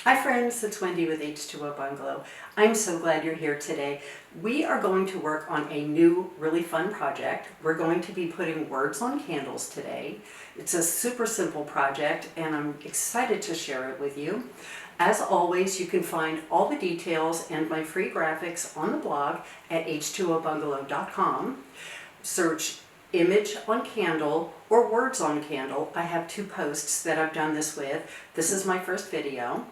Hi friends, it's Wendy with H2O Bungalow. I'm so glad you're here today. We are going to work on a new, really fun project. We're going to be putting words on candles today. It's a super simple project and I'm excited to share it with you. As always, you can find all the details and my free graphics on the blog at h2obungalow.com. Search image on candle or words on candle. I have two posts that I've done this with. This is my first video.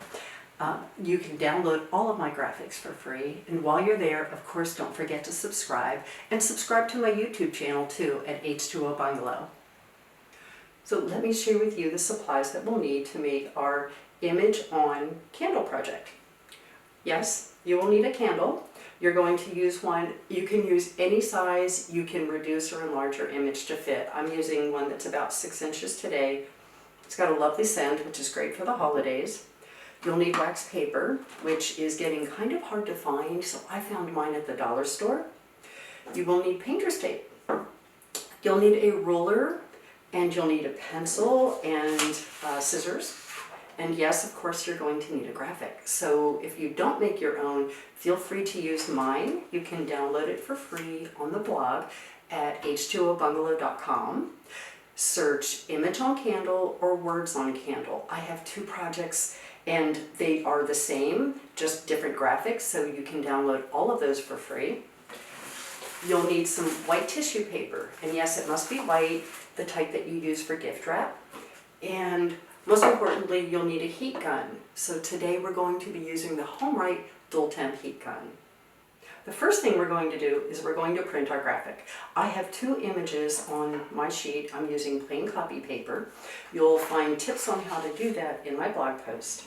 You can download all of my graphics for free, and while you're there, of course, don't forget to subscribe, and subscribe to my YouTube channel too at H2O Bungalow. So let me share with you the supplies that we'll need to make our image on candle project. Yes, you will need a candle. You're going to use one. You can use any size. You can reduce or enlarge your image to fit. I'm using one that's about 6 inches today. It's got a lovely scent, which is great for the holidays. You'll need wax paper, which is getting kind of hard to find, so I found mine at the dollar store. You will need painter's tape. You'll need a ruler, and you'll need a pencil and scissors. And yes, of course, you're going to need a graphic. So if you don't make your own, feel free to use mine. You can download it for free on the blog at h2obungalow.com. Search image on candle or words on candle. I have two projects and they are the same, just different graphics, so you can download all of those for free. You'll need some white tissue paper, and yes, it must be white, the type that you use for gift wrap. And most importantly, you'll need a heat gun. So today we're going to be using the HomeRite dual temp heat gun. The first thing we're going to do is we're going to print our graphic. I have two images on my sheet. I'm using plain copy paper. You'll find tips on how to do that in my blog post.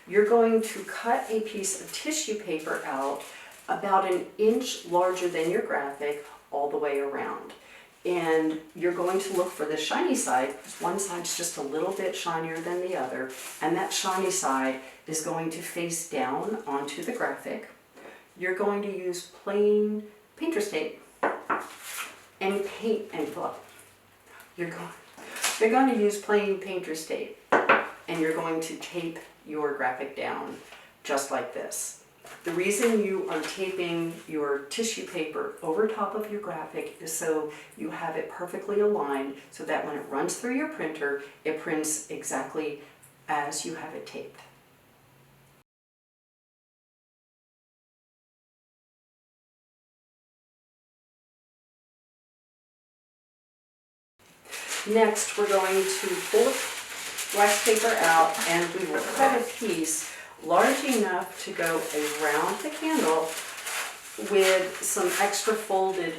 You're going to cut a piece of tissue paper out about 1 inch larger than your graphic all the way around. And you're going to look for the shiny side, because one side's just a little bit shinier than the other, and that shiny side is going to face down onto the graphic. You're going to use plain painter's tape and paint and glue. You're going to use plain painter's tape, and you're going to tape your graphic down just like this. The reason you are taping your tissue paper over top of your graphic is so you have it perfectly aligned so that when it runs through your printer, it prints exactly as you have it taped. Next, we're going to pull the wax paper out and we will cut a piece large enough to go around the candle with some extra folded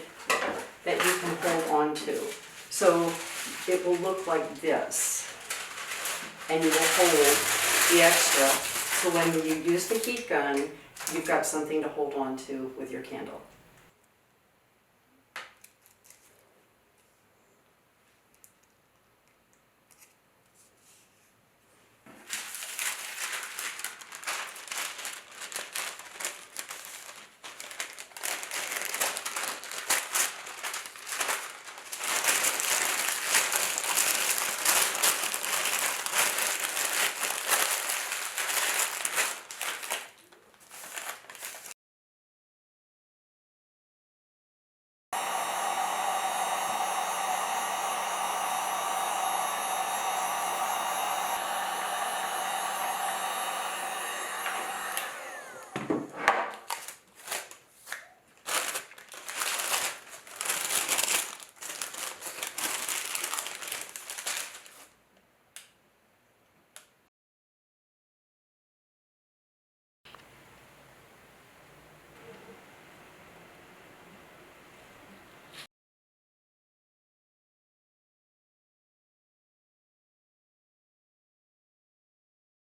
that you can hold on to. So it will look like this, and you will hold the extra, so when you use the heat gun, you've got something to hold on to with your candle.